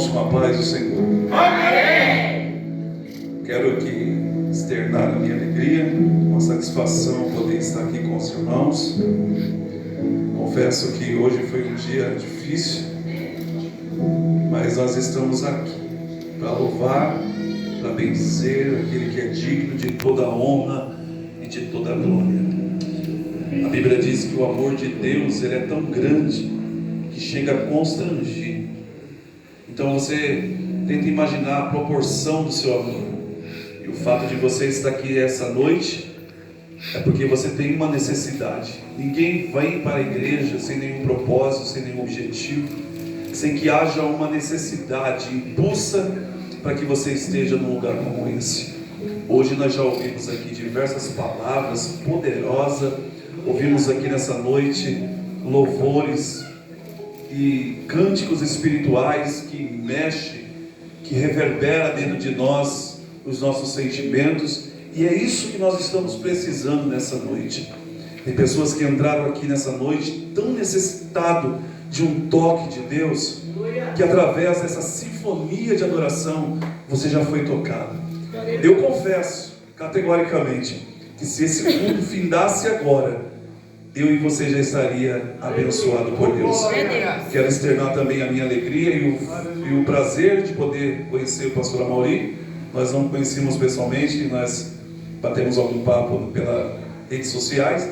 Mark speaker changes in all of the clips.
Speaker 1: com a paz do Senhor. Amém! Quero aqui externar a minha alegria, uma satisfação poder estar aqui com os irmãos. Confesso que hoje foi um dia difícil, mas nós estamos aqui para louvar, para bendizer aquele que é digno de toda a honra e de toda a glória. A Bíblia diz que o amor de Deus ele é tão grande que chega a constranger. Então você tenta imaginar a proporção do seu amor. E o fato de você estar aqui essa noite é porque você tem uma necessidade. Ninguém vem para a igreja sem nenhum propósito, sem nenhum objetivo, sem que haja uma necessidade impulsa para que você esteja num lugar como esse. Hoje nós já ouvimos aqui diversas palavras poderosas. Ouvimos aqui nessa noite louvores e cânticos espirituais que mexem, que reverbera dentro de nós os nossos sentimentos. E é isso que nós estamos precisando nessa noite. Tem pessoas que entraram aqui nessa noite tão necessitado de um toque de Deus, que através dessa sinfonia de adoração você já foi tocado. Eu confesso categoricamente que se esse mundo findasse agora, eu e você já estaria abençoado por Deus. Quero externar também a minha alegria e o prazer de poder conhecer o pastor Amaury. Nós não conhecemos pessoalmente, nós batemos algum papo pelas redes sociais.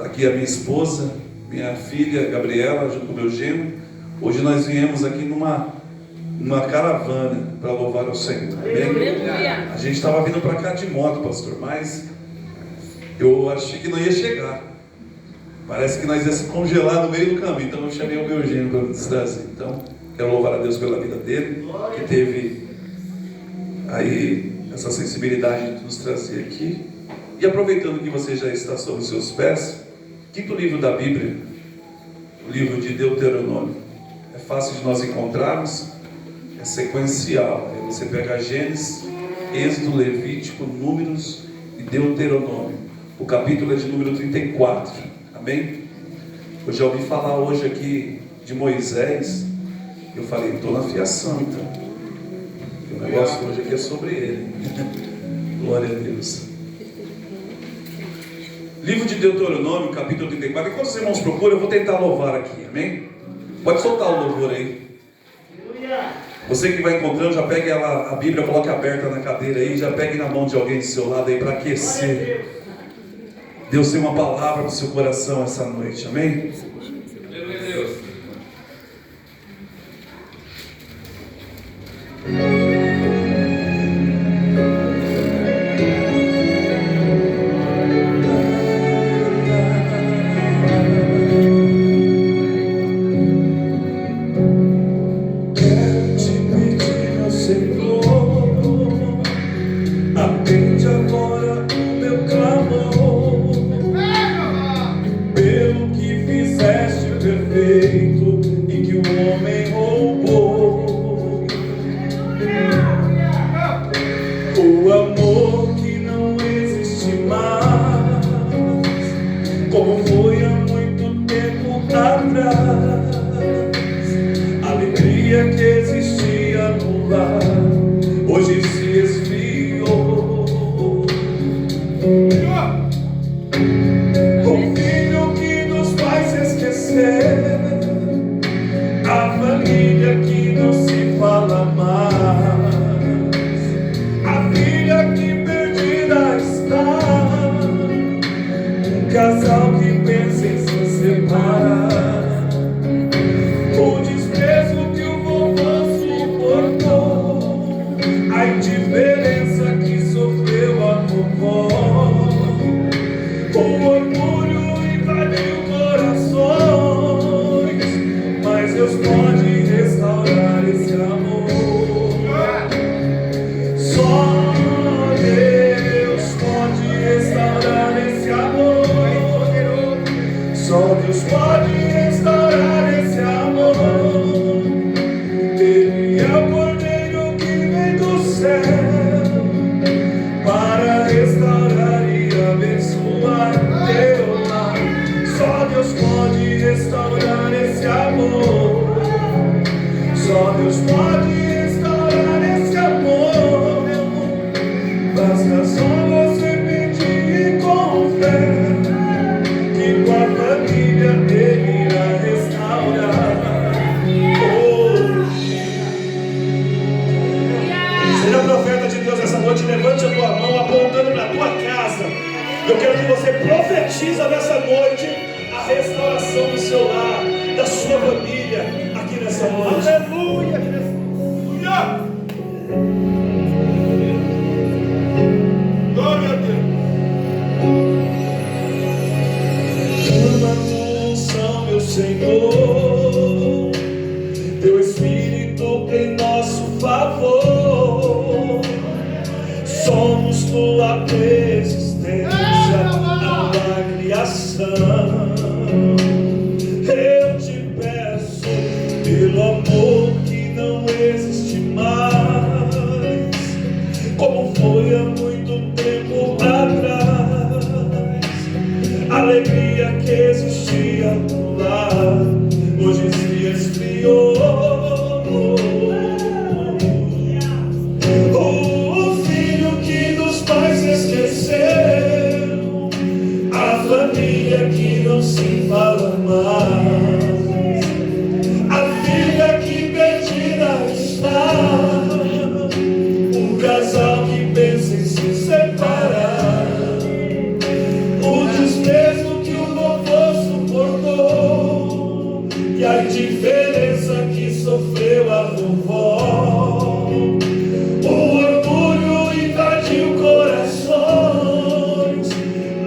Speaker 1: Aqui a minha esposa, minha filha Gabriela, junto com o meu genro. Hoje nós viemos aqui numa caravana para louvar ao Senhor. Amém? A gente estava vindo para cá de moto, pastor, mas eu achei que não ia chegar. Parece que nós ia se congelar no meio do caminho. Então eu chamei o meu genro para nos trazer. Então quero louvar a Deus pela vida dele, que teve aí essa sensibilidade de nos trazer aqui. E aproveitando que você já está sobre os seus pés, quinto livro da Bíblia, o livro de Deuteronômio. É fácil de nós encontrarmos, é sequencial. Aí você pega Gênesis, Êxodo, Levítico, Números e Deuteronômio. O capítulo é de número 34. Amém? Eu já ouvi falar hoje aqui de Moisés. Eu falei, estou na fiação então. O negócio hoje aqui é sobre ele. Glória a Deus. Livro de Deuteronômio, capítulo 34. Enquanto os irmãos procuram, eu vou tentar louvar aqui. Amém? Pode soltar o louvor aí. Você que vai encontrando, já pegue a Bíblia, coloque aberta na cadeira aí, já pegue na mão de alguém do seu lado aí para aquecer. Deus tem uma palavra para o seu coração essa noite, amém? Aleluia, Deus. Quero te pedir, meu Senhor, atende agora o meu clamor. Perfeito e que o homem roubou, o amor que não existe mais, como foi há muito tempo atrás, a alegria que existia no lar, hoje se esfriou. A família que não se fala mais, a filha que perdida está, um casal que pensa em se separar, o desprezo que o vovô suportou, a indiferença que sofreu a vovó, o orgulho invadiu corações, mas Deus pode restaurar esse amor. Só Deus pode restaurar esse amor. Só Deus pode restaurar esse amor. Ele é o Cordeiro que vem do céu para restaurar e abençoar teu lar. Só Deus pode restaurar esse amor.
Speaker 2: Só Deus pode restaurar esse amor. Basta só você pedir com fé, que com a família Ele irá restaurar hoje. Seja profeta de Deus essa noite, levante a tua mão apontando para a tua casa. Eu quero que você profetize nessa noite a restauração do seu lar, da sua família, aqui nessa noite. Aleluia, Jesus. Glória a Deus. Derrama a tua unção, meu Senhor, teu Espírito em nosso favor. Somos tua existência na criação. Eu te peço pelo amor que não existe mais, como foi há muito tempo atrás. Alegria que existia lá, hoje se esfriou. O filho que dos pais esqueceu, a família que não se fala mais, a filha que perdida está, o casal que pensa em se separar, o desprezo que o vovô suportou e a indiferença que sofreu a vovó. O orgulho invadiu corações,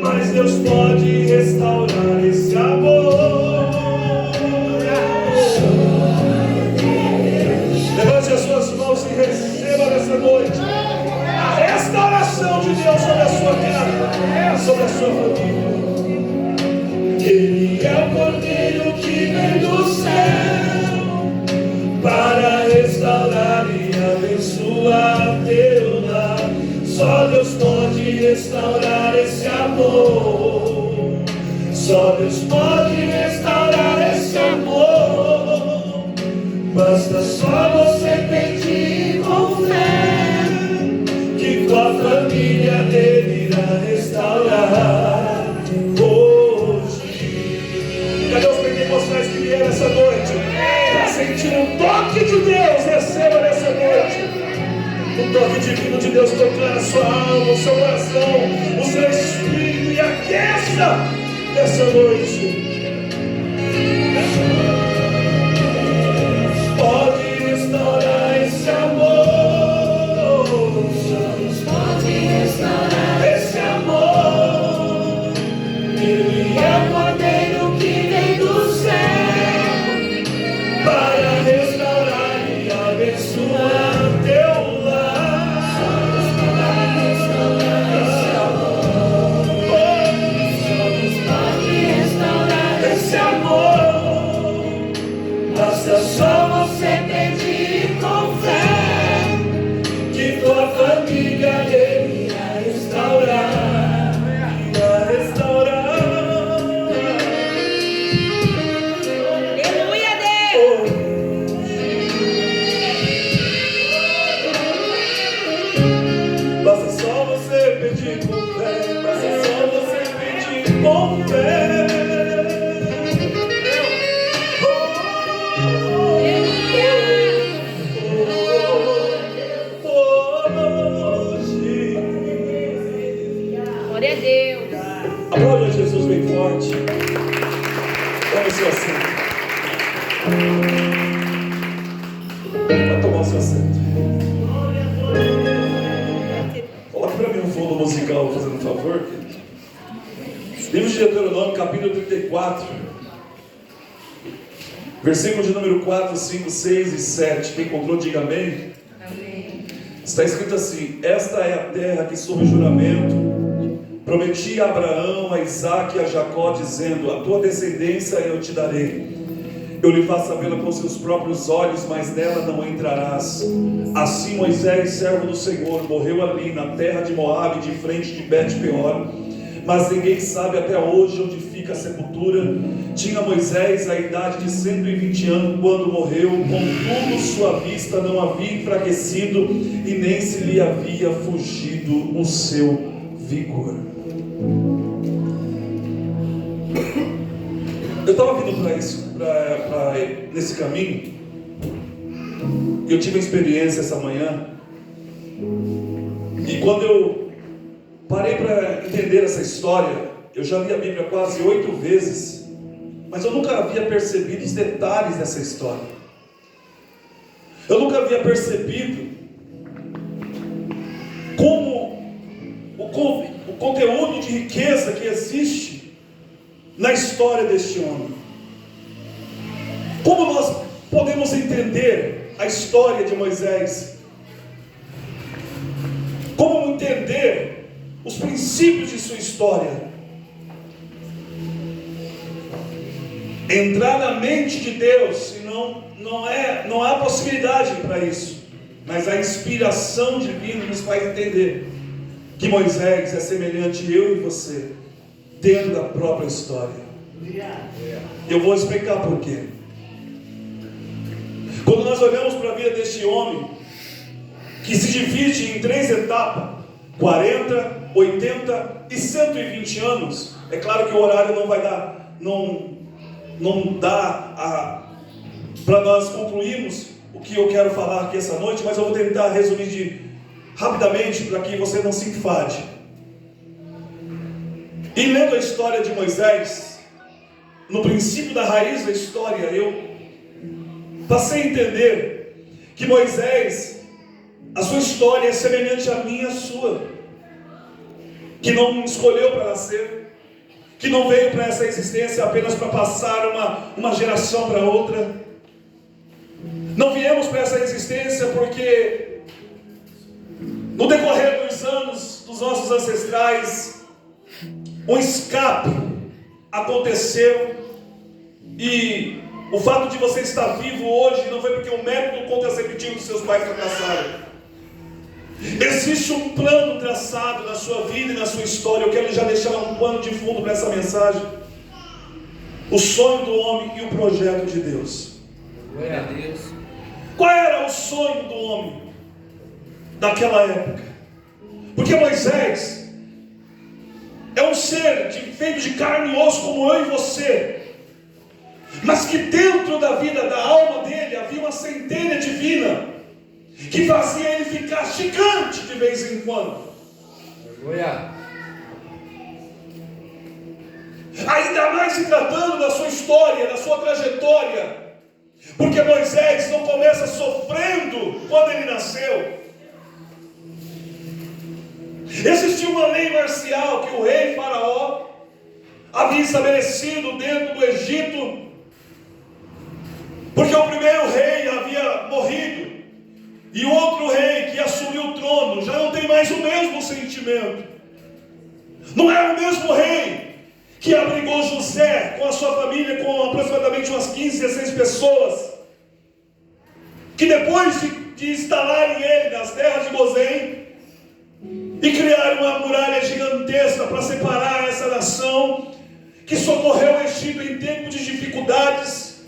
Speaker 2: mas Deus pode restaurar esse amor. Levante as suas mãos e receba nessa noite a restauração de Deus sobre a sua casa, sobre a sua família. Ele é o Cordeiro que vem do céu para restaurar e abençoar teu lar. Só Deus pode restaurar esse amor. Só Deus pode restaurar esse amor. Basta só você pedir com fé, que com a família Ele irá restaurar hoje. Cadê os pentecostais que vieram essa noite para sentir um toque de Deus? Receba nessa noite o toque divino de Deus tocando a sua alma, o seu coração, o seu espírito, e aqueça nessa noite. Pode restaurar esse amor, pode restaurar esse amor. Ele é o Cordeiro que vem do céu para restaurar e abençoar teu lar. Para restaurar esse amor, pode restaurar esse amor. Basta só você pedir com fé, que tua família Ele irá restaurar, irá restaurar.
Speaker 3: Aleluia, Deus!
Speaker 2: Basta só você pedir com fé, basta só você pedir com fé.
Speaker 3: Glória a Deus!
Speaker 2: Aplaude a Jesus bem forte. Tome o seu assento. Vai tomar o seu assento. Coloque para mim um fundo musical, fazendo um favor. Livro de Deuteronômio, capítulo 34, versículo de número 4, 5, 6 e 7. Quem encontrou, diga amém.
Speaker 3: Amém.
Speaker 2: Está escrito assim: esta é a terra que sob juramento prometi a Abraão, a Isaque e a Jacó, dizendo: a tua descendência eu te darei. Eu lhe faço vê-la com seus próprios olhos, mas nela não entrarás. Assim Moisés, servo do Senhor, morreu ali na terra de Moabe, de frente de Bet-peor. Mas ninguém sabe até hoje onde fica rica sepultura. Tinha Moisés a idade de 120 anos quando morreu, contudo sua vista não havia enfraquecido e nem se lhe havia fugido o seu vigor. Eu estava vindo nesse caminho, e eu tive uma experiência essa manhã, e quando eu parei para entender essa história, eu já li a Bíblia quase 8 vezes, mas eu nunca havia percebido os detalhes dessa história. Eu nunca havia percebido como o conteúdo de riqueza que existe na história deste homem. Como nós podemos entender a história de Moisés? Como entender os princípios de sua história? Entrar na mente de Deus, e não há possibilidade para isso, mas a inspiração divina nos faz entender que Moisés é semelhante a eu e você, dentro da própria história. Eu vou explicar por quê. Quando nós olhamos para a vida deste homem, que se divide em 3 etapas, 40, 80 e 120 anos, é claro que o horário não vai dar, não dá para nós concluirmos o que eu quero falar aqui essa noite, mas eu vou tentar resumir rapidamente para que você não se enfade. E lendo a história de Moisés, no princípio da raiz da história, eu passei a entender que Moisés, a sua história é semelhante à minha e à sua, que não escolheu para nascer, que não veio para essa existência apenas para passar uma geração para outra. Não viemos para essa existência porque no decorrer dos anos dos nossos ancestrais um escape aconteceu, e o fato de você estar vivo hoje não foi porque o método contraceptivo dos seus pais fracassaram. Existe um plano traçado na sua vida e na sua história. Eu quero já deixar um pano de fundo para essa mensagem: o sonho do homem e o projeto de Deus.
Speaker 4: Glória a Deus.
Speaker 2: Qual era o sonho do homem daquela época? Porque Moisés é um ser feito de carne e osso como eu e você, mas que dentro da vida, da alma dele, havia uma centelha divina que fazia ele ficar gigante de vez em quando.
Speaker 4: Glória.
Speaker 2: Ainda mais se tratando da sua história, da sua trajetória, porque Moisés não começa sofrendo quando ele nasceu. Existia uma lei marcial que o rei Faraó havia estabelecido dentro do Egito, porque o primeiro rei havia morrido, e o outro rei que assumiu o trono já não tem mais o mesmo sentimento. Não é o mesmo rei que abrigou José com a sua família, com aproximadamente umas 15, 16 pessoas, que depois de instalarem ele nas terras de Gozém e criarem uma muralha gigantesca para separar essa nação, que socorreu o Egito em tempos de dificuldades,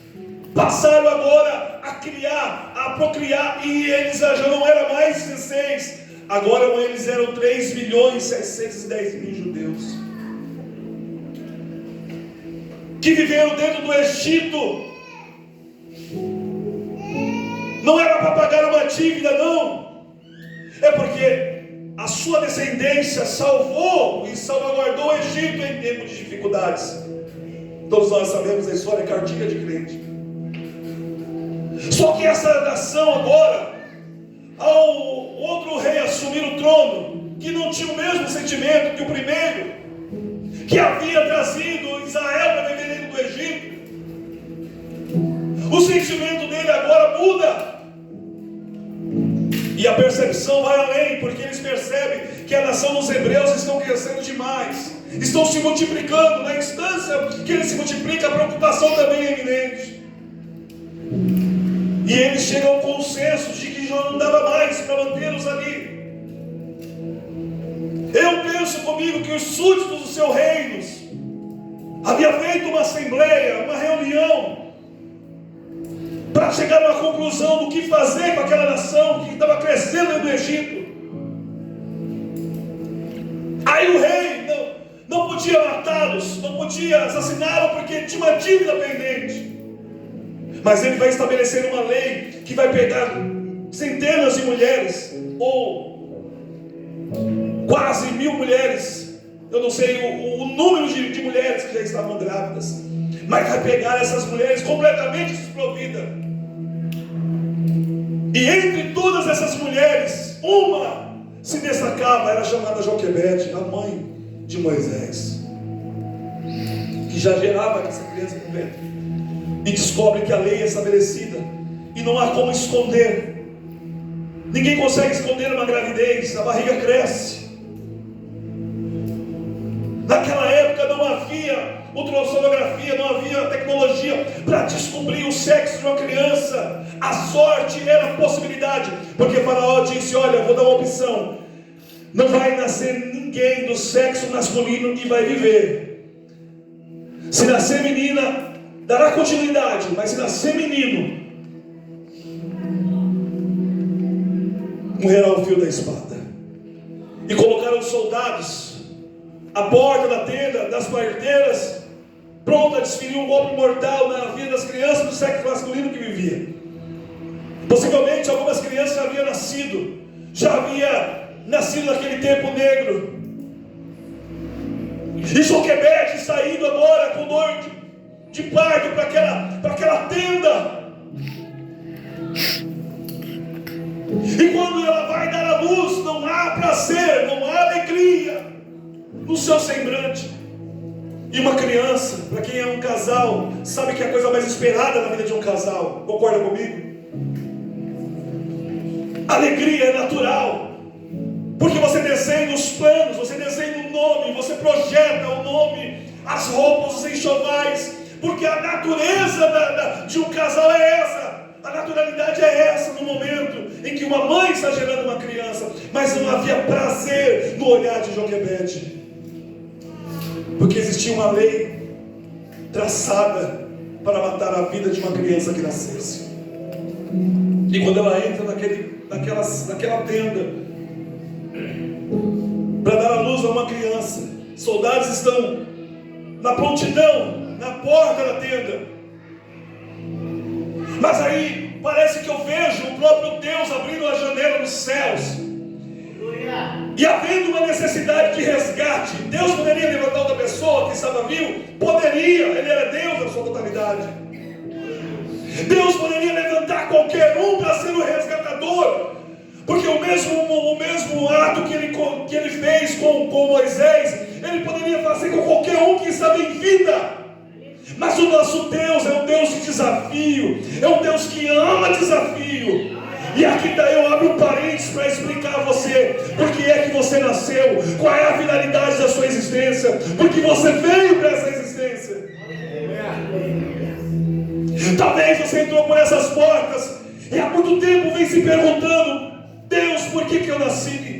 Speaker 2: passaram agora a criar, a procriar, e eles já não eram mais 16, agora eles eram 3.610.000 judeus, que viveram dentro do Egito. Não era para pagar uma dívida, não, é porque a sua descendência salvou e salvaguardou o Egito em tempos de dificuldades. Todos nós sabemos a história, cartilha de crente. Só que essa nação agora, ao outro rei assumir o trono, que não tinha o mesmo sentimento que o primeiro, que havia trazido Israel para viver dentro do Egito, o sentimento dele agora muda. E a percepção vai além, porque eles percebem que a nação dos hebreus estão crescendo demais, estão se multiplicando. Na instância que ele se multiplica, a preocupação também é iminente. E eles chegam ao consenso de que já não dava mais para mantê-los ali. Eu penso comigo que os súditos dos seus reinos havia feito uma assembleia, uma reunião, para chegar a uma conclusão do que fazer com aquela nação que estava crescendo no Egito. Aí o rei não podia matá-los, não podia assassiná-los, porque tinha uma dívida pendente. Mas ele vai estabelecer uma lei que vai pegar centenas de mulheres, ou quase 1000 mulheres, eu não sei o número de mulheres que já estavam grávidas, mas vai pegar essas mulheres completamente desprovidas. E entre todas essas mulheres, uma se destacava, era chamada Joquebede, a mãe de Moisés, que já gerava essa criança no ventre. E descobre que a lei é estabelecida e não há como esconder. Ninguém consegue esconder uma gravidez, a barriga cresce. Naquela época não havia ultrassonografia, não havia tecnologia para descobrir o sexo de uma criança. A sorte era a possibilidade, porque Faraó disse: olha, eu vou dar uma opção, não vai nascer ninguém do sexo masculino e vai viver. Se nascer menina, dará continuidade, mas se nascer menino, morrerá o fio da espada. E colocaram os soldados à porta da tenda, das parteiras, pronto a desferir um golpe mortal na vida das crianças do sexo masculino que vivia. Possivelmente algumas crianças já havia nascido naquele tempo negro. E Joquebede saindo agora com dor de parto para aquela tenda. E quando ela vai dar a luz, não há prazer, não há alegria no seu semblante. E uma criança, para quem é um casal, sabe que é a coisa mais esperada na vida de um casal. Concorda comigo? Alegria é natural, porque você desenha os planos, você desenha o nome, você projeta o nome, as roupas, os enxovais, porque a natureza de um casal é essa. A naturalidade é essa no momento em que uma mãe está gerando uma criança. Mas não havia prazer no olhar de Joquebede, porque existia uma lei traçada para matar a vida de uma criança que nascesse. E quando ela entra naquela tenda para dar a luz a uma criança, soldados estão na prontidão, na porta da tenda. Mas aí parece que eu vejo o próprio Deus abrindo a janela dos céus, e havendo uma necessidade de resgate. Deus poderia levantar outra pessoa que estava vivo? Poderia, Ele era Deus na sua totalidade. Deus poderia levantar qualquer um para ser o resgatador, porque o mesmo ato que ele fez com Moisés, Ele poderia fazer com qualquer um que estava em vida. Mas o nosso Deus é um Deus de desafio, é um Deus que ama desafio. E aqui eu abro um parênteses para explicar a você por que é que você nasceu, qual é a finalidade da sua existência, porque você veio para essa existência. Talvez você entrou por essas portas e há muito tempo vem se perguntando: Deus, por que eu nasci?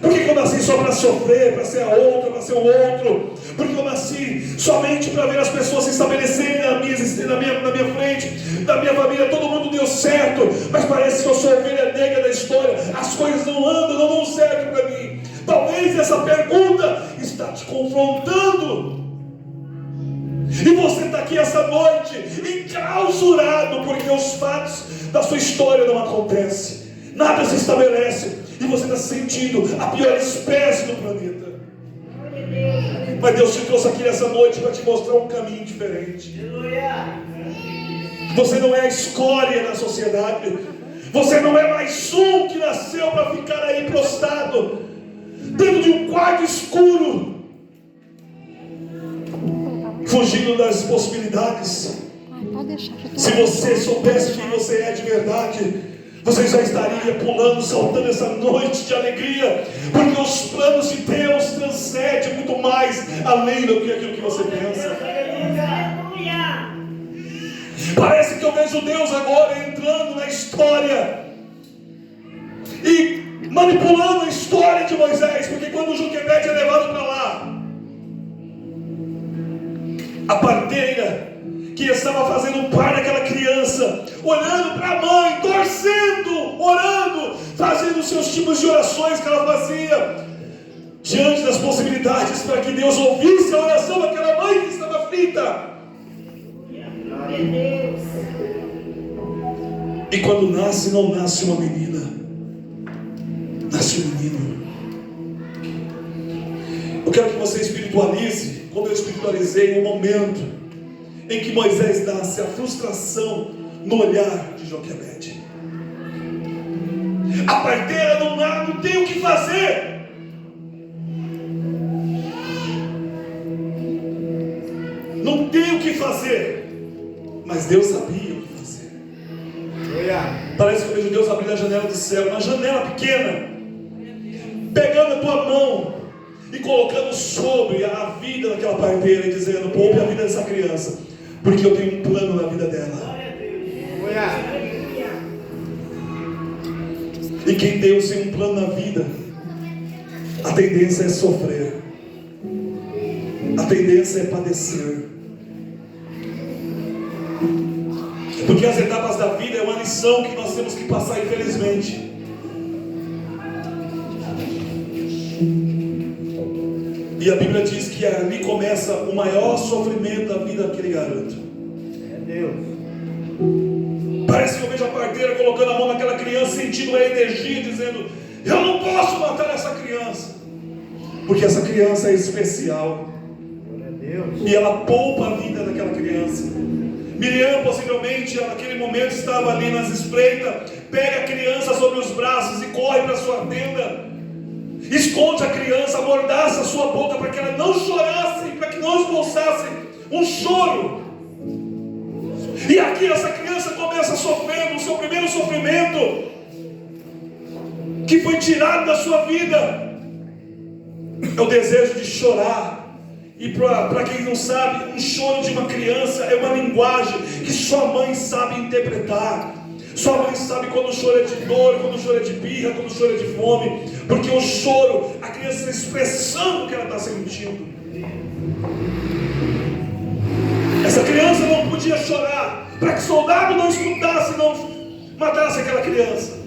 Speaker 2: Por que eu nasci só para sofrer, para ser a outra, para ser o outro? Porque eu nasci somente para ver as pessoas se estabelecerem na minha frente, na minha família, todo mundo deu certo, mas parece que eu sou a ovelha negra da história, as coisas não andam, não dão certo para mim. Talvez essa pergunta está te confrontando, e você está aqui essa noite enclausurado, porque os fatos da sua história não acontecem, nada se estabelece, e você está se sentindo a pior espécie do planeta. Mas Deus te trouxe aqui nessa noite para te mostrar um caminho diferente. Você não é a escória da sociedade. Você não é mais um que nasceu para ficar aí prostrado dentro de um quarto escuro, fugindo das possibilidades. Se você soubesse quem você é de verdade, você já estaria pulando, saltando essa noite de alegria, porque os planos de Deus transcendem muito mais além do que aquilo que você pensa. Parece que eu vejo Deus agora entrando na história e manipulando a história de Moisés, porque quando Joquebede é levado para lá, A parteira que estava fazendo par daquela criança, olhando para a mãe, torcendo, orando, fazendo os seus tipos de orações que ela fazia, diante das possibilidades para que Deus ouvisse a oração daquela mãe que estava aflita.
Speaker 3: Glória a Deus.
Speaker 2: E quando nasce, não nasce uma menina, nasce um menino. Eu quero que você espiritualize, como eu espiritualizei, o momento em que Moisés nasce, a frustração no olhar de Joquebede. A parteira não tem o que fazer. Não tem o que fazer. Mas Deus sabia o que fazer. Parece que eu vejo Deus abrindo a janela do céu, uma janela pequena, pegando a tua mão e colocando sobre a vida daquela parteira e dizendo: poupe a vida dessa criança, porque eu tenho um plano na vida dela. E quem Deus tem um plano na vida, a tendência é sofrer, a tendência é padecer, porque as etapas da vida é uma lição que nós temos que passar, infelizmente. E a Bíblia diz que ali começa o maior sofrimento da vida daquele garoto.
Speaker 4: É Deus.
Speaker 2: Parece que eu vejo a parteira colocando a mão naquela criança, sentindo a energia, dizendo: eu não posso matar essa criança, porque essa criança é especial.
Speaker 4: É Deus.
Speaker 2: E ela poupa a vida daquela criança. Miriam possivelmente naquele momento estava ali nas espreitas, pega a criança sobre os braços e corre para sua tenda, esconde a criança, amordaça a sua boca para que ela não chorasse, para que não expulsasse um choro. E aqui essa criança começa sofrendo o seu primeiro sofrimento, que foi tirado da sua vida, é o desejo de chorar. E para quem não sabe, um choro de uma criança é uma linguagem que sua mãe sabe interpretar. Sua mãe sabe quando o choro é de dor, quando o choro é de birra, quando o choro é de fome, porque o choro, a criança está expressando o que ela está sentindo. Essa criança não podia chorar, para que o soldado não escutasse, não matasse aquela criança.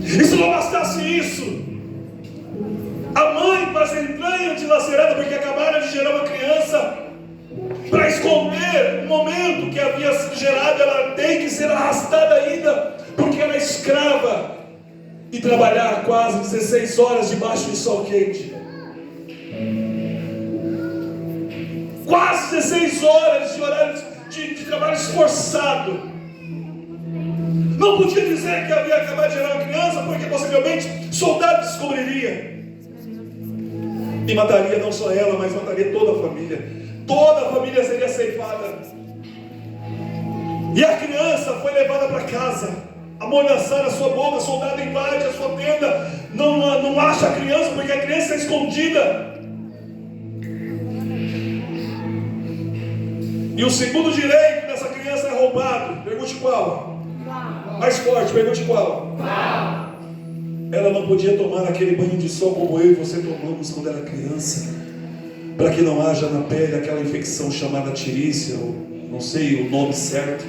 Speaker 2: E se não bastasse isso, a mãe com as entranhas dilaceradas, porque acabaram de gerar uma criança, para esconder o momento que havia sido gerado, ela tem que ser arrastada ainda, porque ela é escrava, e trabalhar quase 16 horas debaixo de sol quente. Quase 16 horas de horário de trabalho esforçado. Não podia dizer que havia acabado de gerar uma criança, porque possivelmente soldado descobriria e mataria não só ela, mas mataria toda a família. Toda a família seria ceifada. E a criança foi levada para casa, amordaçaram a sua boca, o soldado invade a sua tenda, não acha a criança, porque a criança está escondida. E o segundo direito dessa criança é roubado. Pergunte qual? Mais forte, pergunte qual? Ela não podia tomar aquele banho de sol como eu e você tomamos quando era criança, para que não haja na pele aquela infecção chamada tirícia, ou não sei o nome certo,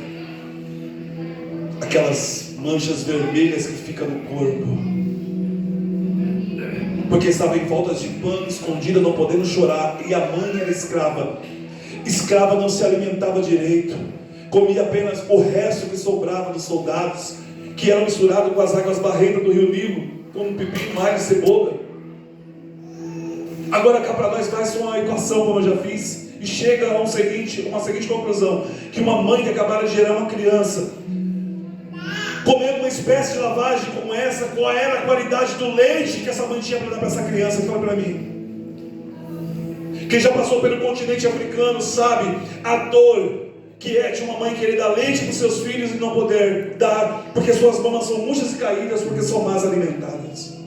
Speaker 2: aquelas manchas vermelhas que ficam no corpo, porque estava em voltas de pano, escondida, não podendo chorar. E a mãe era escrava. Escrava não se alimentava direito, comia apenas o resto que sobrava dos soldados, que era misturado com as águas barrentas do rio Nilo, como pepino, alho e cebola. Agora cá para nós faz uma equação, como eu já fiz, e chega a uma seguinte conclusão: que uma mãe que acabara de gerar uma criança, comendo uma espécie de lavagem como essa, qual era a qualidade do leite que essa mãe tinha para dar para essa criança? Fala para mim. Quem já passou pelo continente africano sabe a dor que é de uma mãe querer dar leite para os seus filhos e não poder dar, porque suas mamas são murchas e caídas, porque são más alimentadas.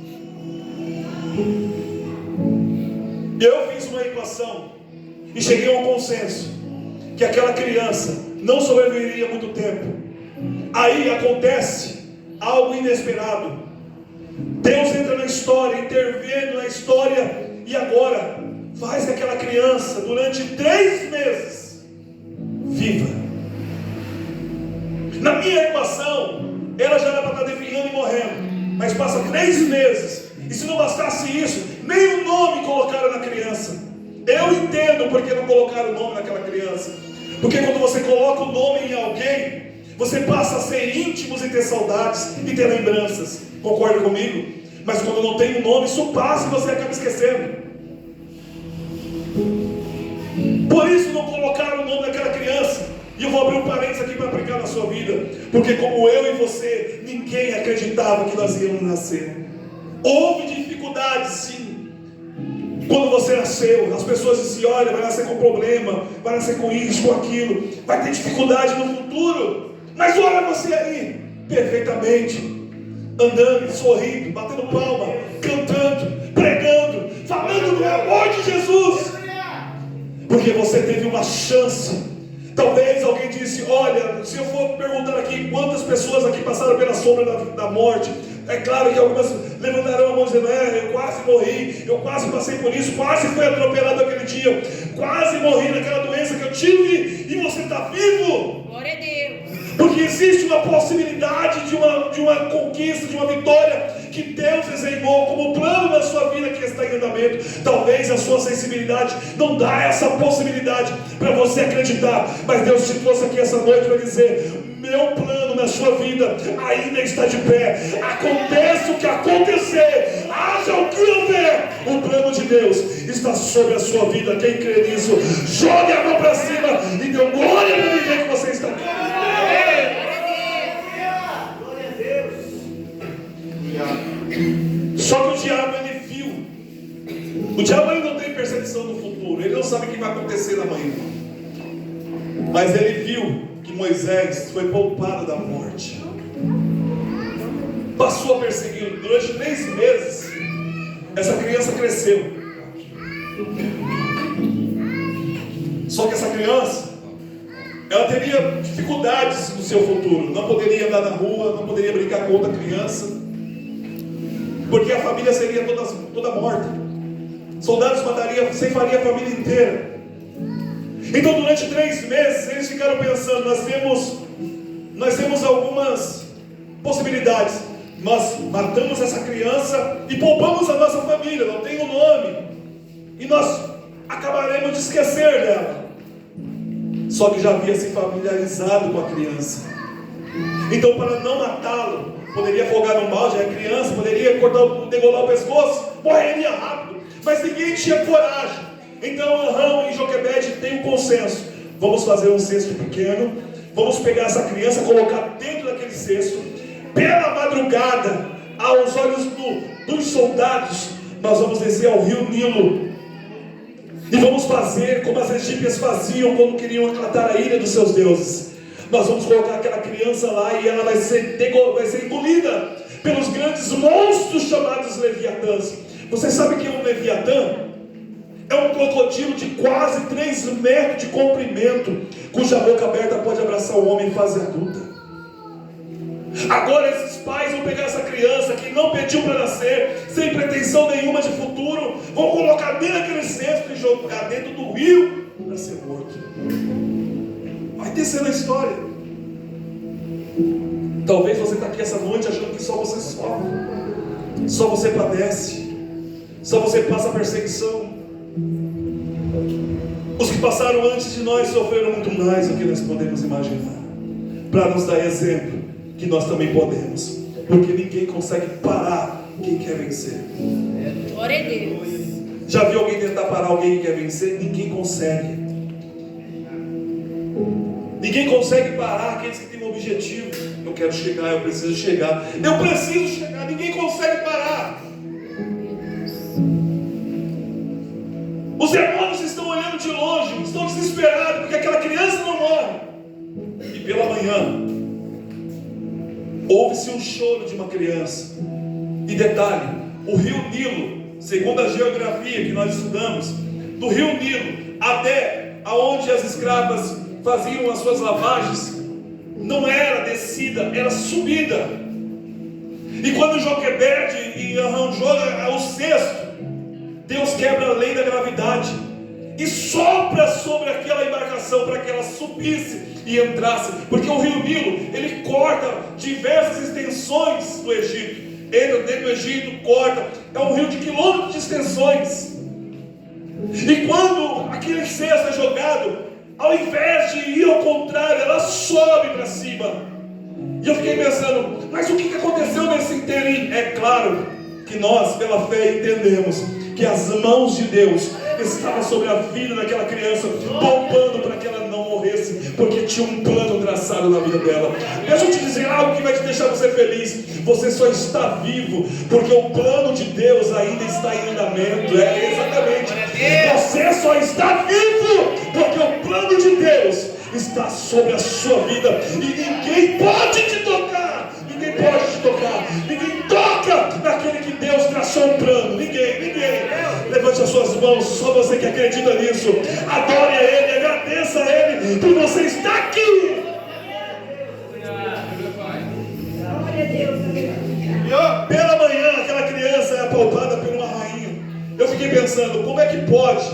Speaker 2: Eu fiz uma equação e cheguei a um consenso que aquela criança não sobreviveria muito tempo. Aí acontece algo inesperado. Deus entra na história, intervindo na história, e agora faz que aquela criança, durante 3 meses, viva. Na minha equação, ela já era para estar definhando e morrendo, mas passa 3 meses, e se não bastasse isso, nem o nome colocaram na criança. Eu entendo porque não colocaram o nome naquela criança, porque quando você coloca o nome em alguém, você passa a ser íntimos e ter saudades e ter lembranças. Concorda comigo? Mas quando não tem um nome, isso passa e você acaba esquecendo. Por isso não colocaram o nome daquela criança. E eu vou abrir um parênteses aqui para aplicar na sua vida, porque como eu e você, ninguém acreditava que nós íamos nascer. Houve dificuldades, sim. Quando você nasceu, as pessoas diziam: olha, vai nascer com problema, vai nascer com isso, com aquilo, vai ter dificuldade no futuro. Mas olha você aí, perfeitamente, andando, sorrindo, batendo palma, cantando, pregando, falando do amor de Jesus, porque você teve uma chance. Talvez alguém disse: olha, se eu for perguntar aqui quantas pessoas aqui passaram pela sombra da morte, é claro que algumas levantarão a mão dizendo: eu quase morri, eu quase passei por isso, quase fui atropelado aquele dia, quase morri naquela doença que eu tive, e você está vivo.
Speaker 3: Glória a Deus.
Speaker 2: Porque existe uma possibilidade de uma conquista, de uma vitória que Deus desenhou como plano na sua vida que está em andamento. Talvez a sua sensibilidade não dá essa possibilidade para você acreditar, mas Deus te trouxe aqui essa noite para dizer: meu plano na sua vida ainda está de pé. Aconteça o que acontecer, haja o que houver, o plano de Deus está sobre a sua vida. Quem crê nisso, jogue a mão para cima e dê glória para viver que você está aqui. Só que o diabo, ele viu. O diabo, ele não tem percepção do futuro, ele não sabe o que vai acontecer amanhã. Mas ele viu que Moisés foi poupado da morte, passou a persegui-lo durante 3 meses. Essa criança cresceu. Só que essa criança, ela teria dificuldades no seu futuro. Não poderia andar na rua, não poderia brincar com outra criança, porque a família seria toda morta. Soldados ceifaria a família inteira. Então durante 3 meses eles ficaram pensando: nós temos algumas possibilidades. Nós matamos essa criança e poupamos a nossa família, não tem um nome, e nós acabaremos de esquecer dela. Só que já havia se familiarizado com a criança. Então, para não matá-lo, poderia afogar no balde a criança, poderia degolar o pescoço, morreria rápido, mas ninguém tinha coragem. Então Arão e Joquebede têm um consenso: vamos fazer um cesto pequeno, vamos pegar essa criança, colocar dentro daquele cesto. Pela madrugada, aos olhos dos soldados, nós vamos descer ao rio Nilo e vamos fazer como as egípcias faziam quando queriam acatar a ira dos seus deuses. Nós vamos colocar aquela criança lá e ela vai ser engolida pelos grandes monstros chamados leviatãs. Você sabe que um leviatã é um crocodilo de quase 3 metros de comprimento, cuja boca aberta pode abraçar o homem em fase adulta. Agora esses pais vão pegar essa criança que não pediu para nascer, sem pretensão nenhuma de futuro, vão colocar dentro daquele cesto e jogar dentro do rio para ser morto. Vai descendo a história. Talvez você está aqui essa noite achando que só você sofre, só você padece, só você passa perseguição. Os que passaram antes de nós sofreram muito mais do que nós podemos imaginar, para nos dar exemplo que nós também podemos, porque ninguém consegue parar quem quer vencer.
Speaker 3: Glória a Deus.
Speaker 2: Já viu alguém tentar parar alguém que quer vencer? Ninguém consegue. Ninguém consegue parar aqueles que têm um objetivo. Eu quero chegar, eu preciso chegar, eu preciso chegar. Ninguém consegue parar. Os demônios estão olhando de longe, estão desesperados, porque aquela criança não morre. E pela manhã houve-se um choro de uma criança. E detalhe, o rio Nilo, segundo a geografia que nós estudamos, do rio Nilo até aonde as escravas faziam as suas lavagens, não era descida, era subida. E quando Joquebede e arranjou o cesto, Deus quebra a lei da gravidade e sopra sobre aquela embarcação para que ela subisse e entrasse, porque o rio Nilo, ele corta diversas extensões do Egito. Entra dentro do Egito, corta, é um rio de quilômetros de extensões. E quando aquele cesto é jogado, ao invés de ir ao contrário, ela sobe para cima. E eu fiquei pensando, mas o que aconteceu nesse inteirinho? É claro que nós, pela fé, entendemos que as mãos de Deus estavam sobre a vida daquela criança, poupando para que ela não morresse, porque tinha um plano traçado na vida dela. Deixa eu te dizer algo que vai te deixar você feliz. Você só está vivo porque o plano de Deus ainda está em andamento. É exatamente. Você só está vivo porque o plano de Deus está sobre a sua vida. E ninguém pode te tocar. Ninguém pode te tocar. Ninguém toca naquele que Deus traçou um plano. Ninguém. Levante as suas mãos, só você que acredita nisso. Adore a Ele, agradeça a Ele por você estar aqui. Pela manhã, aquela criança é apalpada por uma rainha. Eu fiquei pensando, como é que pode?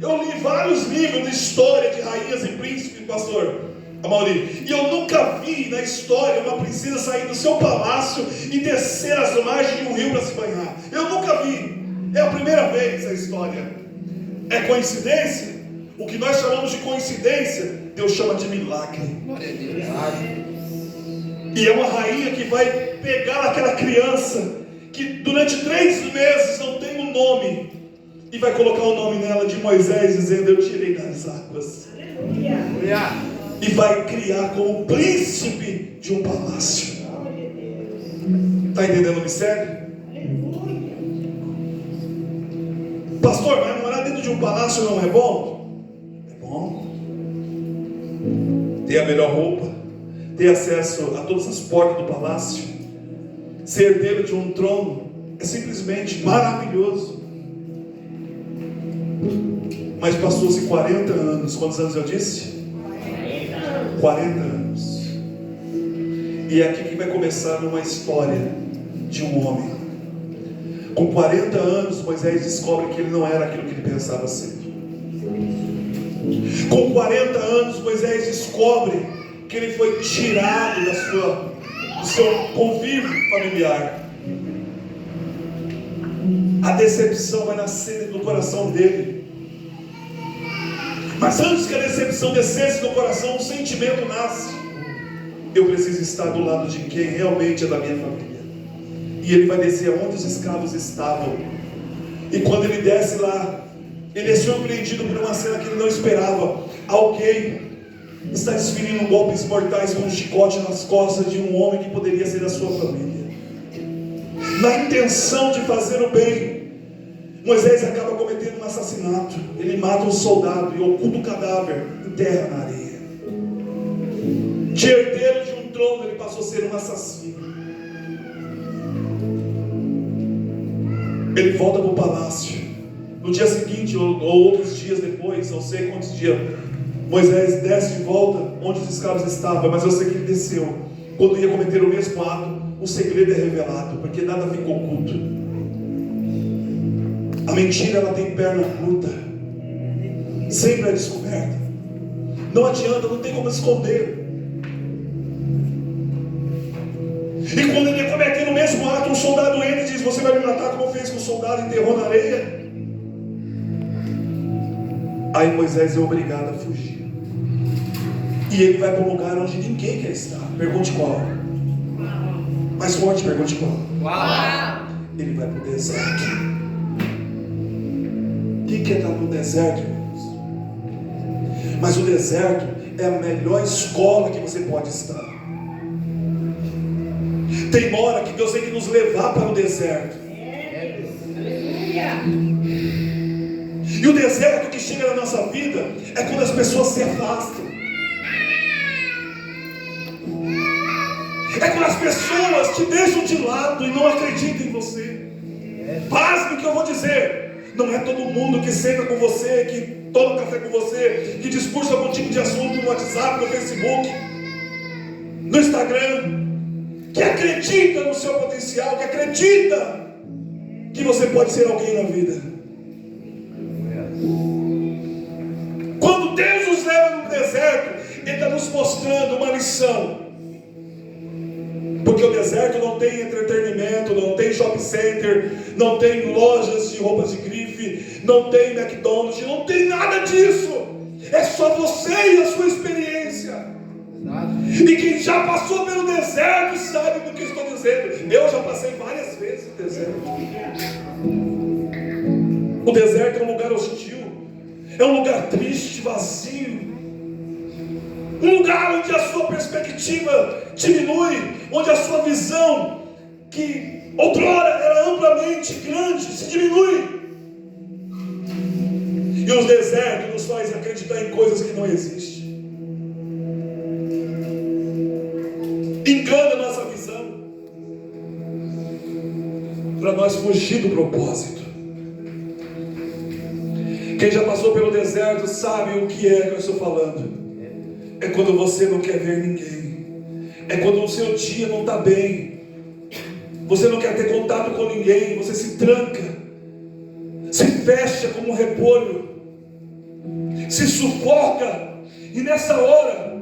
Speaker 2: Eu li vários livros de história de rainhas e príncipes, pastor Amaury, e eu nunca vi na história uma princesa sair do seu palácio e descer as margens de um rio para se banhar. Eu nunca vi. É a primeira vez na história. É coincidência? O que nós chamamos de coincidência, Deus chama de milagre.
Speaker 3: Glória a Deus.
Speaker 2: E é uma rainha que vai pegar aquela criança que durante 3 meses não tem um nome, e vai colocar o nome nela de Moisés, dizendo: eu tirei das águas.
Speaker 4: Aleluia.
Speaker 2: E vai criar como príncipe de um palácio. Está entendendo o mistério? Pastor, mas morar dentro de um palácio não é bom? É bom. Ter a melhor roupa, ter acesso a todas as portas do palácio, ser herdeiro de um trono, é simplesmente maravilhoso. Mas passou-se 40 anos. Quantos anos eu disse? 40 anos. E é aqui que vai começar uma história de um homem. Com 40 anos, Moisés descobre que ele não era aquilo que ele pensava ser. Com 40 anos, Moisés descobre que ele foi tirado do seu convívio familiar. A decepção vai nascer no coração dele. Mas antes que a decepção descesse no coração, um sentimento nasce: eu preciso estar do lado de quem realmente é da minha família. E ele vai descer onde os escravos estavam. E quando ele desce lá, ele é surpreendido por uma cena que ele não esperava. Alguém está desferindo golpes mortais com um chicote nas costas de um homem que poderia ser da sua família. Na intenção de fazer o bem, Moisés acaba cometendo um assassinato. Ele mata um soldado e oculta o cadáver, enterra na areia. De herdeiro de um trono, ele passou a ser um assassino. Ele volta para o palácio. No dia seguinte, ou outros dias depois, não sei quantos dias, Moisés desce de volta onde os escravos estavam. Mas eu sei que ele desceu. Quando ia cometer o mesmo ato, o segredo é revelado, porque nada fica oculto. A mentira, ela tem perna curta, sempre é descoberta. Não adianta, não tem como esconder. E quando ele ia cometer o mesmo ato, um soldado entra e diz: você vai me matar como fez com o soldado e enterrou na areia? Aí Moisés é obrigado a fugir. E ele vai para um lugar onde ninguém quer estar. Pergunte qual. Mais forte, pergunte qual.
Speaker 3: Uau!
Speaker 2: Ele vai para o deserto. Quem quer estar no deserto, irmãos? Mas o deserto é a melhor escola que você pode estar. Tem hora que Deus tem que nos levar para o deserto. E o deserto que chega na nossa vida é quando as pessoas se afastam. É quando as pessoas te deixam de lado e não acreditam em você. Pasme o que eu vou dizer. Não é todo mundo que senta com você, que toma café com você, que discursa algum tipo de assunto no WhatsApp, no Facebook, no Instagram, que acredita no seu potencial, que acredita que você pode ser alguém na vida. Quando Deus nos leva no deserto, Ele está nos mostrando uma lição. Porque o deserto não tem entretenimento, não tem shopping center, não tem lojas de roupas de grife, não tem McDonald's, não tem nada disso. É só você e a sua experiência. E quem já passou pelo deserto sabe do que estou dizendo. Eu já passei várias vezes no deserto. O deserto é um lugar hostil, é um lugar triste, vazio, um lugar onde a sua perspectiva diminui, onde a sua visão, que outrora era amplamente grande, se diminui. E os desertos nos fazem acreditar em coisas que não existem. Engana a nossa visão, para nós fugir do propósito. Quem já passou pelo deserto sabe o que é que eu estou falando. É quando você não quer ver ninguém. É quando o seu dia não está bem. Você não quer ter contato com ninguém. Você se tranca, se fecha como um repolho, se sufoca. E nessa hora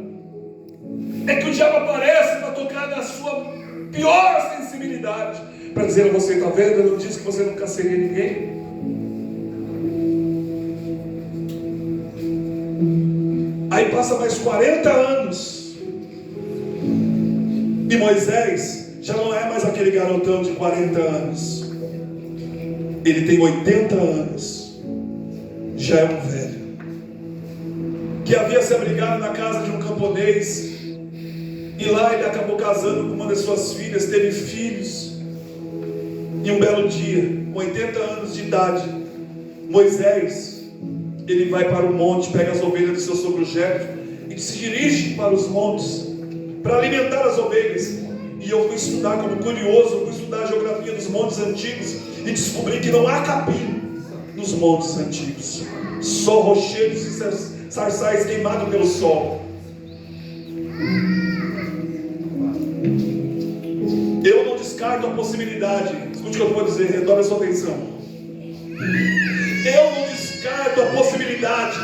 Speaker 2: é que o diabo aparece para tocar na sua pior sensibilidade, para dizer a você: está vendo? Eu não disse que você nunca seria ninguém. Aí passa mais 40 anos e Moisés já não é mais aquele garotão de 40 anos. Ele tem 80 anos. Já é um velho que havia se abrigado na casa de um camponês, e lá ele acabou casando com uma das suas filhas, teve filhos. E um belo dia, com 80 anos de idade, Moisés, ele vai para o monte, pega as ovelhas do seu sogro Jetro e se dirige para os montes para alimentar as ovelhas. E eu fui estudar, como curioso, fui estudar a geografia dos montes antigos e descobri que não há capim nos montes antigos, só rochedos e sarçais queimados pelo sol. Eu não descarto a possibilidade, escute o que eu vou dizer, redobre a sua atenção. Eu não descarto a possibilidade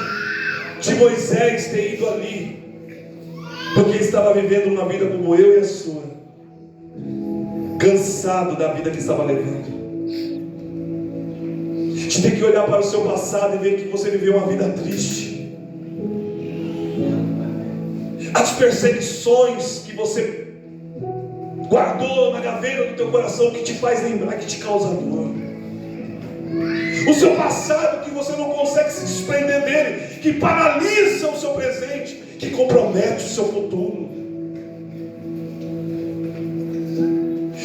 Speaker 2: de Moisés ter ido ali, porque estava vivendo uma vida como eu e a sua, cansado da vida que estava levando. A gente tem que olhar para o seu passado e ver que você viveu uma vida triste. As perseguições que você guardou na gaveta do teu coração, que te faz lembrar, que te causa dor. O seu passado que você não consegue se desprender dele, que paralisa o seu presente, que compromete o seu futuro.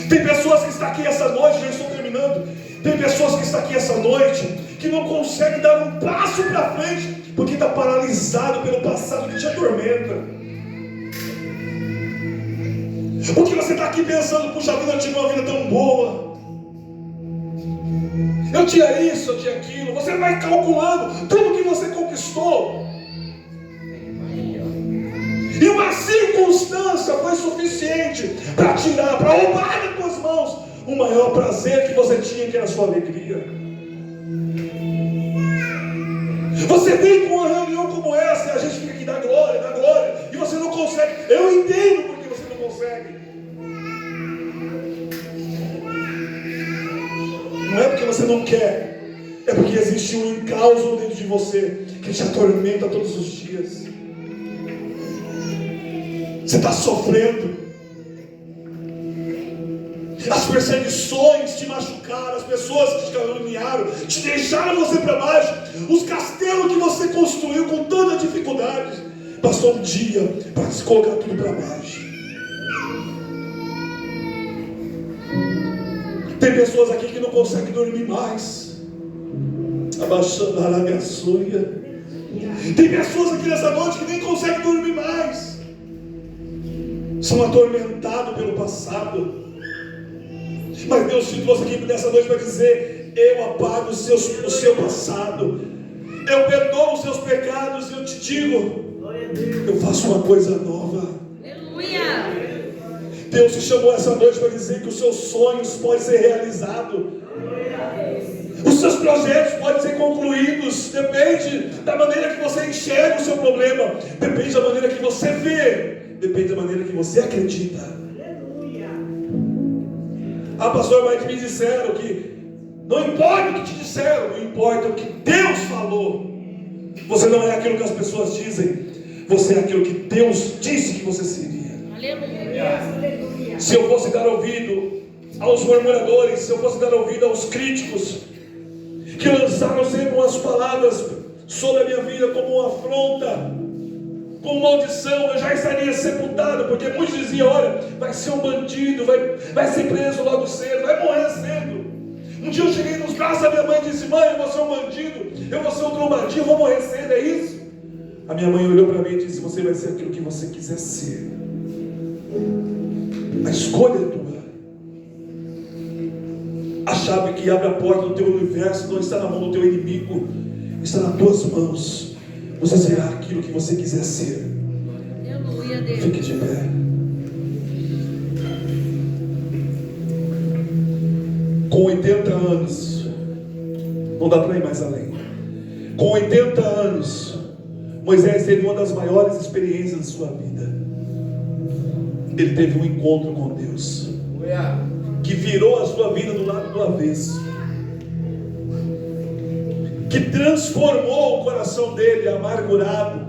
Speaker 2: Tem pessoas que estão aqui essa noite, já estou terminando. Tem pessoas que estão aqui essa noite que não conseguem dar um passo para frente, porque está paralisado pelo passado que te atormenta. Porque você está aqui pensando: puxa vida, eu tive uma vida tão boa, eu tinha isso, eu tinha aquilo. Você vai calculando tudo que você conquistou, e uma circunstância foi suficiente para tirar, para roubar das tuas mãos o maior prazer que você tinha, que era a sua alegria. Você vem com uma reunião como essa e a gente fica aqui: dá glória, e você não consegue. Eu entendo porque você não consegue. Não é porque você não quer, é porque existe um encauso dentro de você que te atormenta todos os dias. Você está sofrendo. As perseguições te machucaram, as pessoas que te caluniaram, te deixaram você para baixo. Os castelos que você construiu com tanta dificuldade, bastou um dia para se colocar tudo para baixo. Tem pessoas aqui que não conseguem dormir mais, abaixando a lagaçuia. Tem pessoas aqui nessa noite que nem conseguem dormir mais, são atormentados pelo passado. Mas Deus te trouxe aqui nessa noite para dizer: eu apago o seu passado, eu perdoo os seus pecados, e eu te digo: eu faço uma coisa nova.
Speaker 3: Aleluia!
Speaker 2: Deus te chamou essa noite para dizer que os seus sonhos podem ser realizados. Os seus projetos podem ser concluídos, depende da maneira que você enxerga o seu problema, depende da maneira que você vê, depende da maneira que você acredita. Ah, pastor, mas me disseram que não importa o que te disseram, não importa o que Deus falou. Você não é aquilo que as pessoas dizem, você é aquilo que Deus disse que você seria.
Speaker 3: Aleluia.
Speaker 2: Se eu fosse dar ouvido aos murmuradores, se eu fosse dar ouvido aos críticos, que lançaram sempre umas palavras sobre a minha vida como uma afronta, como maldição, eu já estaria sepultado, porque muitos diziam: olha, vai ser um bandido, vai ser preso logo cedo, vai morrer cedo. Um dia eu cheguei nos braços da minha mãe e disse: mãe, eu vou ser um bandido, eu vou ser um trombadinho, eu vou morrer cedo, é isso? A minha mãe olhou para mim e disse: você vai ser aquilo que você quiser ser, a escolha é tua. A chave que abre a porta do teu universo não está na mão do teu inimigo, está nas tuas mãos. Você será aquilo que você quiser ser.
Speaker 3: Aleluia, Deus.
Speaker 2: Fique de pé. Com 80 anos, não dá para ir mais além. Com 80 anos, Moisés teve uma das maiores experiências da sua vida. Ele teve um encontro com Deus, que virou a sua vida do lado do avesso, que transformou o coração dele amargurado,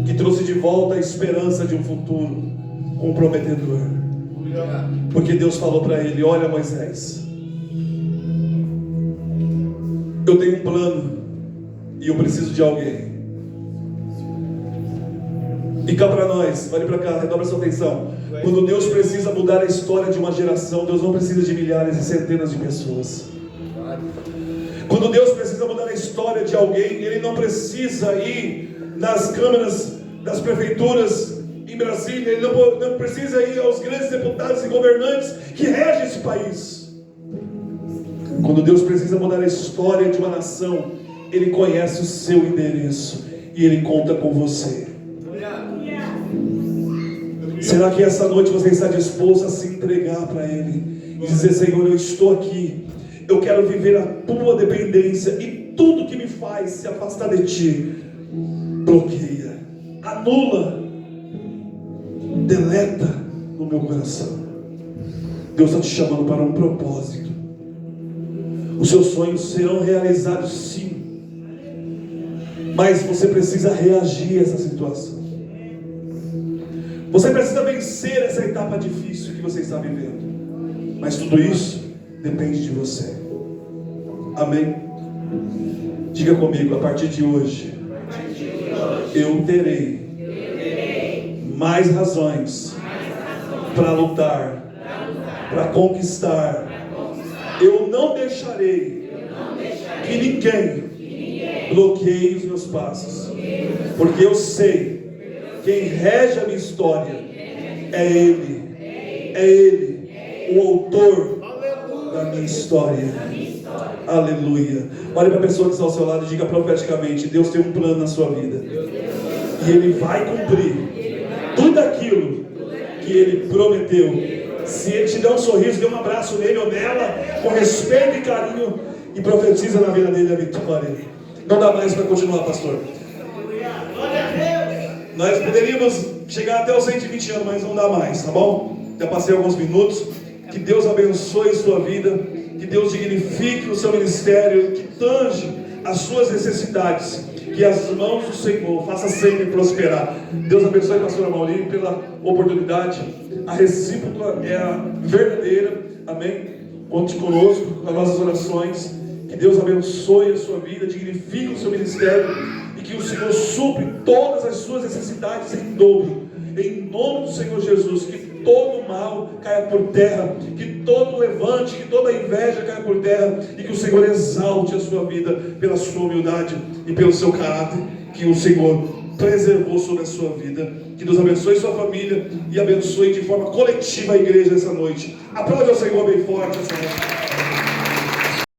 Speaker 2: que trouxe de volta a esperança de um futuro comprometedor. Porque Deus falou para ele: olha, Moisés, eu tenho um plano e eu preciso de alguém. E cá para nós, olhe para cá, redobra sua atenção. Quando Deus precisa mudar a história de uma geração, Deus não precisa de milhares e centenas de pessoas. Quando Deus precisa mudar a história de alguém, Ele não precisa ir nas câmaras das prefeituras em Brasília, Ele não precisa ir aos grandes deputados e governantes que regem esse país. Quando Deus precisa mudar a história de uma nação, Ele conhece o seu endereço e Ele conta com você. Será que essa noite você está disposto a se entregar para Ele e dizer: Senhor, eu estou aqui, eu quero viver a tua dependência, e tudo que me faz se afastar de ti, bloqueia, anula, deleta no meu coração. Deus está te chamando para um propósito. Os seus sonhos serão realizados sim, mas você precisa reagir a essa situação. Você precisa vencer essa etapa difícil que você está vivendo, mas tudo isso depende de você. Amém? Diga comigo: a partir de hoje, eu terei mais razões para lutar, para conquistar. Eu não deixarei que ninguém bloqueie os meus passos, porque eu sei quem rege a minha história é Ele, o autor da minha história. Aleluia. Olhe para a pessoa que está ao seu lado e diga profeticamente: Deus tem um plano na sua vida, e Ele vai cumprir tudo aquilo que Ele prometeu. Se Ele te der um sorriso, dê um abraço nele ou nela, com respeito e carinho, e profetiza na vida dele a vitória. Não dá mais para continuar, pastor. Nós poderíamos chegar até os 120 anos, mas não dá mais, tá bom? Já passei alguns minutos. Que Deus abençoe sua vida, que Deus dignifique o seu ministério, que tange as suas necessidades, que as mãos do Senhor façam sempre prosperar. Deus abençoe a pastora Mauri pela oportunidade. A recíproca é a verdadeira. Amém? Conte conosco com as nossas orações. Que Deus abençoe a sua vida, dignifique o seu ministério, e que o Senhor supre todas as suas necessidades em dobro, em nome do Senhor Jesus. Que todo mal caia por terra, que todo levante, que toda inveja caia por terra, e que o Senhor exalte a sua vida pela sua humildade e pelo seu caráter que o Senhor preservou sobre a sua vida. Que Deus abençoe sua família e abençoe de forma coletiva a igreja essa noite. Aplaude ao Senhor bem forte essa noite.